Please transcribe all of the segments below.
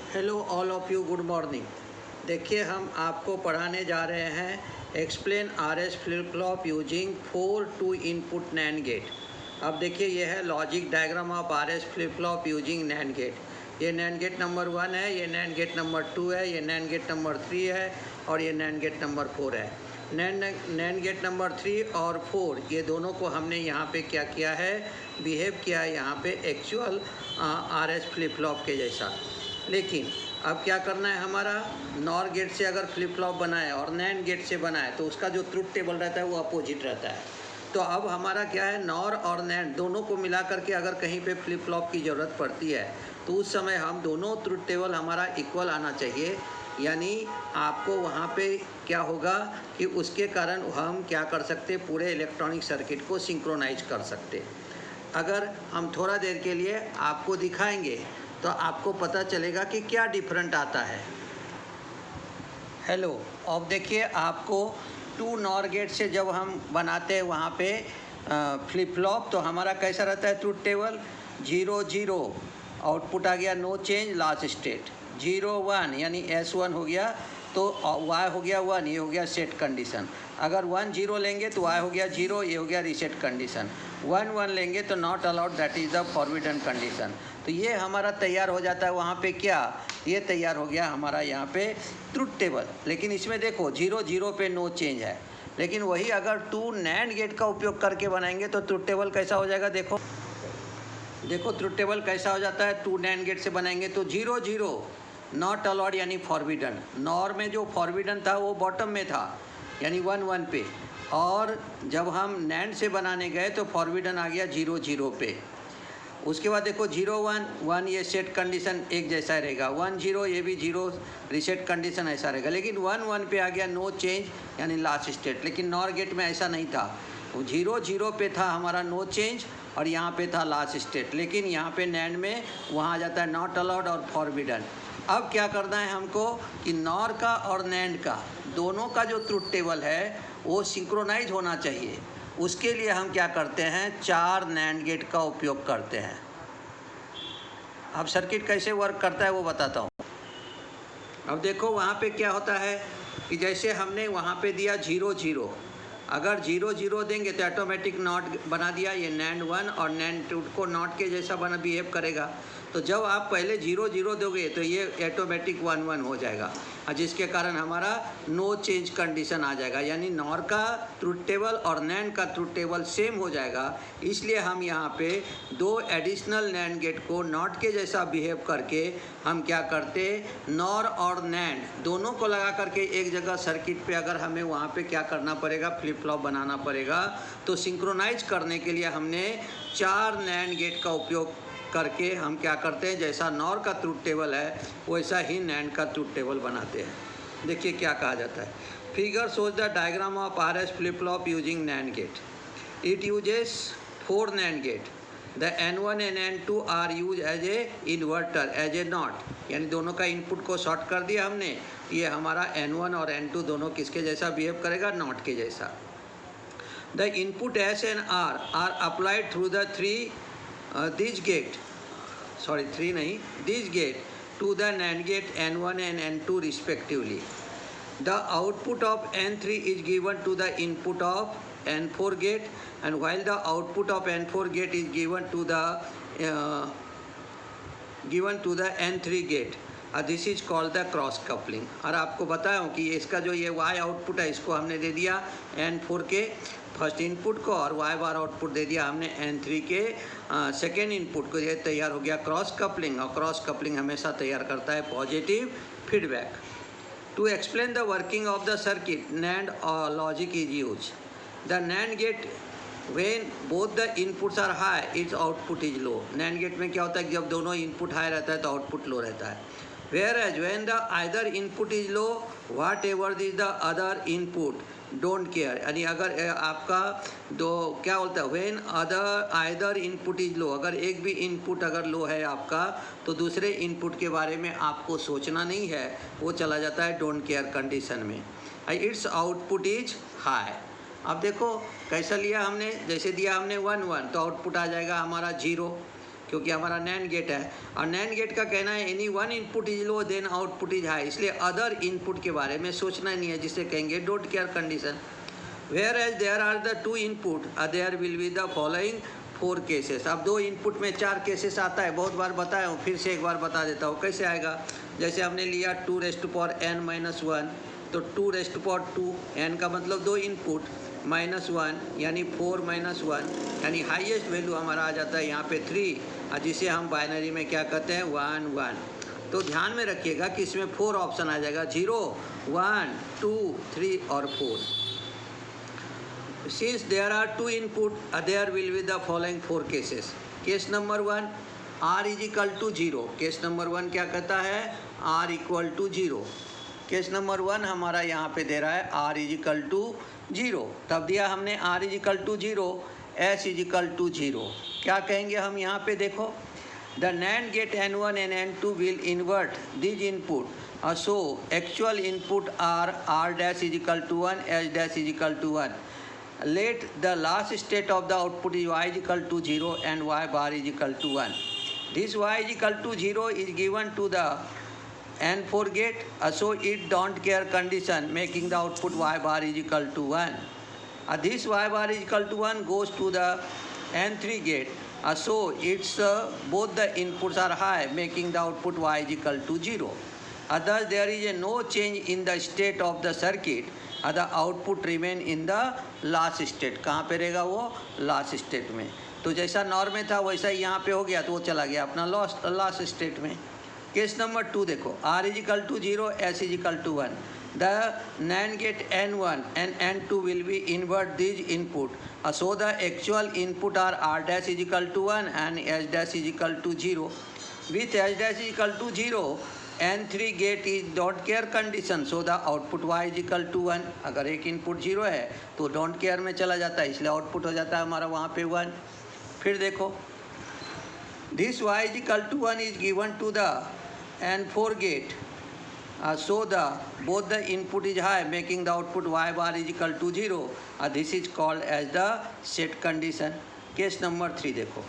Hello all of you, good morning. देखिए हम आपको पढ़ाने जा रहे हैं explain RS flip flop using 4 2 input NAND gate. अब देखिए ये है logic diagram of RS flip flop using NAND gate. ये नैंड गेट नंबर 1 है, ये नैंड गेट नंबर 2 है, ये नैंड गेट नंबर 3 है और ये नैंड गेट नंबर 4 है। नैंड गेट नंबर 3 और 4 ये दोनों को हमने यहाँ पे क्या किया है, बिहेव किया है यहाँ पे एक्चुअल आरएस फ्लिप फ्लॉप के जैसा। लेकिन अब क्या करना है, हमारा नॉर गेट से अगर फ्लिप फ्लॉप बनाए और नैंड गेट से बनाए तो उसका जो ट्रुथ टेबल रहता है वो अपोजिट रहता है। तो अब हमारा क्या है, नॉर और नैंड दोनों को मिला करके अगर कहीं पे फ्लिप फ्लॉप की ज़रूरत पड़ती है तो उस समय हम दोनों ट्रुथ टेबल हमारा इक्वल आना चाहिए। यानी आपको वहाँ पे क्या होगा कि उसके कारण हम क्या कर सकते, पूरे इलेक्ट्रॉनिक सर्किट को सिंक्रोनाइज कर सकते। अगर हम थोड़ा देर के लिए आपको दिखाएंगे तो आपको पता चलेगा कि क्या डिफरेंट आता है। हेलो, अब देखिए आपको 2 नॉर गेट से जब हम बनाते हैं वहाँ पे फ्लिप फ्लॉप तो हमारा कैसा रहता है ट्रुथ टेबल, 0 0 आउटपुट आ गया, नो चेंज लास्ट स्टेट, 0 1 यानी S1 हो गया तो Y हो गया 1, ये हो गया सेट कंडीशन। अगर 1 0 लेंगे तो Y हो गया 0, ये हो गया रीसेट कंडीशन। 1 1 लेंगे तो not allowed, that is the forbidden condition. तो ये हमारा तैयार हो जाता है वहाँ पे क्या, ये तैयार हो गया हमारा यहाँ पे ट्रुथ टेबल। लेकिन इसमें देखो 0 0 पे नो चेंज है। लेकिन वही अगर 2 नैंड गेट का उपयोग करके बनाएंगे तो ट्रुथ टेबल कैसा हो जाएगा, देखो ट्रुथ टेबल कैसा हो जाता है। 2 नैंड गेट से बनाएंगे तो 0 0 नॉट अलाउड यानी फॉरबिडन। नॉर में जो फॉरबिडन था वो बॉटम में था यानी 1 1 पे, और जब हम नैंड से बनाने गए तो फॉरबिडन आ गया 0 0 पे। उसके बाद देखो 0 1 1 ये सेट कंडीशन एक जैसा रहेगा, 1 0 ये भी 0 रीसेट कंडीशन ऐसा रहेगा। लेकिन 1 1 पे आ गया नो चेंज यानी लास्ट स्टेट। लेकिन नॉर गेट में ऐसा नहीं था, 0 0 पे था हमारा नो चेंज और यहाँ पे था लास्ट स्टेट। लेकिन यहाँ पे नैंड में वहाँ आ जाता है नॉट अलाउड और फॉरबिडन। अब क्या करना है हमको कि नॉर का और नैंड का दोनों का जो ट्रुथ टेबल है वो सिंक्रोनाइज होना चाहिए। उसके लिए हम क्या करते हैं, 4 नैंड गेट का उपयोग करते हैं। अब सर्किट कैसे वर्क करता है वो बताता हूँ। अब देखो वहाँ पे क्या होता है कि जैसे हमने वहाँ पे दिया 0 0, अगर 0 0 देंगे तो ऑटोमेटिक नॉट बना दिया, ये नैंड 1 और नैंड 2 को नॉट के जैसा बना बिहेव करेगा। तो जब आप पहले 0 0 दोगे तो ये ऑटोमेटिक 1 1 हो जाएगा, जिसके कारण हमारा नो चेंज कंडीशन आ जाएगा। यानी नॉर का ट्रुथ टेबल और नैंड का ट्रुथ टेबल सेम हो जाएगा। इसलिए हम यहाँ पे 2 एडिशनल नैंड गेट को नॉट के जैसा बिहेव करके हम क्या करते, नॉर और नैंड दोनों को लगा करके एक जगह सर्किट पे अगर हमें वहाँ पे क्या करना पड़ेगा, फ्लिप फ्लॉप बनाना पड़ेगा, तो सिंक्रोनाइज करने के लिए हमने 4 नैंड गेट का उपयोग करके हम क्या करते हैं, जैसा नॉर का ट्रुथ टेबल है वैसा ही नैंड का ट्रुथ टेबल बनाते हैं। देखिए क्या कहा जाता है, figure shows the diagram of RS flip flop using NAND gate. It uses 4 NAND gate, the N1 and N2 are use as a inverter as a not, यानी दोनों का इनपुट को शॉर्ट कर दिया हमने। ये हमारा N1 और N2 दोनों किसके जैसा बिहेव करेगा, नॉट के जैसा। The input S and R are applied through the these gate to the NAND gate N1 and N2 respectively. The output of N3 is given to the input of N4 gate, and while the output of N4 gate is given to the N3 gate. This is called the cross coupling। और आपको बताया हूँ कि इसका जो ये Y output है इसको हमने दे दिया N4 के फर्स्ट इनपुट को, और Y बार आउटपुट दे दिया हमने N3 के सेकेंड इनपुट को। ये तैयार हो गया क्रॉस कपलिंग, और क्रॉस कपलिंग हमेशा तैयार करता है positive feedback. To explain the working of the circuit NAND logic is use. The NAND gate when both the inputs are high its output is low। NAND gate में क्या होता है कि जब दोनों इनपुट हाई रहता है तो आउटपुट लो रहता है। whereas when the either input is low whatever is the other input don't care, यानी अगर आपका दो क्या बोलता है, when either input is low, अगर एक भी इनपुट अगर लो है आपका तो दूसरे इनपुट के बारे में आपको सोचना नहीं है, वो चला जाता है डोंट केयर कंडीशन में। It's output is high. अब देखो कैसा लिया हमने, जैसे दिया हमने 1 1 तो आउटपुट आ जाएगा हमारा 0। क्योंकि हमारा नैंड गेट है, और नैंड गेट का कहना है any one input is low then output is high, इसलिए अदर इनपुट के बारे में सोचना नहीं है, जिसे कहेंगे don't care condition. Whereas there are the two input there will be the following 4 cases. अब 2 इनपुट में 4 केसेस आता है, बहुत बार बताया हूँ, फिर से एक बार बता देता हूँ कैसे आएगा। जैसे हमने लिया 2n-1, तो 2 n का मतलब 2 इनपुट, -1 यानी 4 - 1 यानी हाईएस्ट वैल्यू हमारा आ जाता है यहाँ पे 3, जिसे हम बाइनरी में क्या कहते हैं 1 1। तो ध्यान में रखिएगा कि इसमें 4 ऑप्शन आ जाएगा, 0 1 2 3 और 4। Since there are 2 input, there will be the following 4 cases. Case number 1, R is equal to 0. Case number 1 क्या कहता है, R equal to 0. Case number 1 हमारा यहाँ पे दे रहा है R is equal to 0, तब दिया हमने R is equal to 0, S is equal to 0। क्या कहेंगे हम यहाँ पे, देखो the NAND gate N1 and N2 will invert these input, so actual input are R dash is equal to 1, S dash is equal to 1। Let the last state of the output is y is equal to 0 and y bar is equal to 1। This y is equal to 0 is given to the N4 gate, so it don't care condition, making the output y bar is equal to 1। This y bar is equal to 1 goes to the N3 gate, so it's both the inputs are high, making the output y is equal to 0। Thus there is no change in the state of the circuit, the output remain in the last state। कहाँ पे रहेगा वो, last state में। तो जैसा nor में था वैसा ही यहाँ पे हो गया, तो वो चला गया अपना लास्ट स्टेट में। केस नंबर 2 देखो, R is equal to 0, S is equal to 1। The NAND gate N1 and N2 will be invert these input, so the actual input are R dash is equal to 1 and S dash is equal to 0। With S dash is equal to 0, N3 gate is don't care condition, so the output y is equal to 1। अगर एक input 0 है तो don't care में चला जाता है, इसलिए output हो जाता है हमारा वहाँ पे 1। फिर देखो this y is equal to 1 is given to the N4 gate, so the both the input is high, making the output y bar is equal to 0। This is called as the set condition। Case number 3 देखो,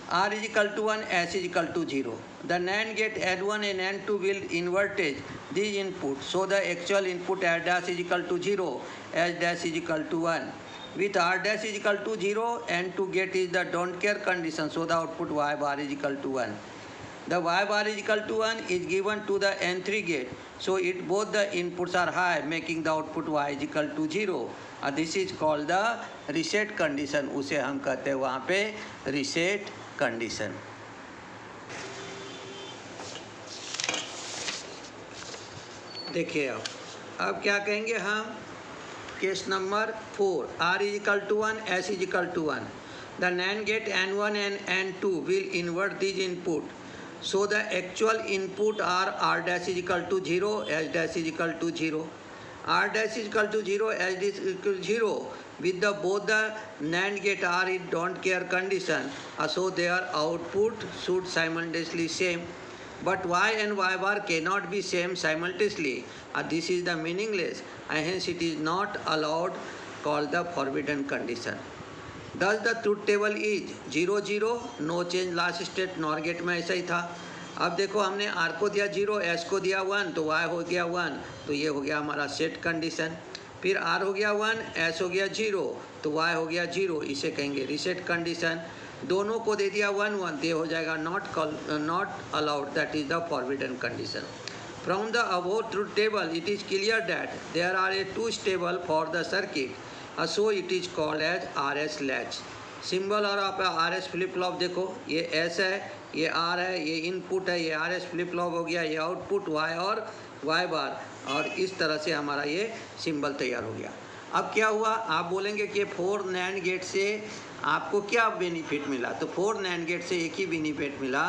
R is equal to 1, S is equal to 0। The NAND gate N1 and N2 will invertage these input, so the actual input R dash is equal to 0, S dash is equal to 1। With R dash is equal to 0, N2 gate is the don't care condition, so the output y bar is equal to 1। The y bar is equal to 1 is given to the N3 gate, so it both the inputs are high, making the output y is equal to 0। This is called the reset condition, उसे हम कहते हैं वहाँ पे reset condition. देखिए अब क्या कहेंगे हम, case number 4, R is equal to 1, S is equal to 1। The NAND gate N1 and N2 will invert these input, so the actual input are R dash is equal to 0, S dash is equal to 0। R dash is equal to 0, S dash is equal to 0 with the both the NAND gate are in don't care condition, so their output should simultaneously same, but y and y bar cannot be same simultaneously, this is the meaningless, and hence it is not allowed, called the forbidden condition। Thus the truth table is 0 0, no change last state, NOR gate में ऐसा ही था। अब देखो हमने R को दिया 0, S को दिया 1, तो Y हो गया 1, तो ये हो गया हमारा सेट कंडीशन। फिर R हो गया 1, S हो गया 0, तो Y हो गया 0, इसे कहेंगे रीसेट कंडीशन। दोनों को दे दिया 1 1, तो ये हो जाएगा not allowed, that is the forbidden condition. From the above truth table it is clear that there are a 2 stable for the circuit, so it is called as RS latch. Symbol और आप RS flip flop देखो, ये S है, ये R है, ये input है, ये RS फ्लिप फ्लॉप हो गया, ये आउटपुट Y और Y बार, और इस तरह से हमारा ये सिंबल तैयार हो गया। अब क्या हुआ, आप बोलेंगे कि 4 NAND गेट से आपको क्या बेनिफिट मिला, तो 4 NAND गेट से एक ही बेनिफिट मिला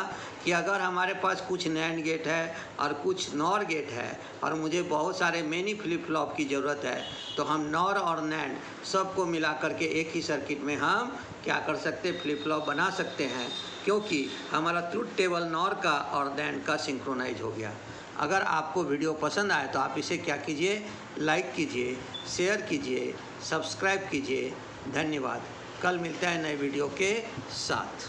कि अगर हमारे पास कुछ NAND गेट है और कुछ NOR गेट है और मुझे बहुत सारे मेनी फ्लिप फ्लॉप की ज़रूरत है, तो हम NOR और NAND सबको मिला करके एक ही सर्किट में हम क्या कर सकते, फ्लिप फ्लॉप बना सकते हैं, क्योंकि हमारा ट्रुथ टेबल NOR का और NAND का सिंक्रोनाइज हो गया। अगर आपको वीडियो पसंद आए तो आप इसे क्या कीजिए, लाइक कीजिए, शेयर कीजिए, सब्सक्राइब कीजिए। धन्यवाद। कल मिलते हैं नए वीडियो के साथ।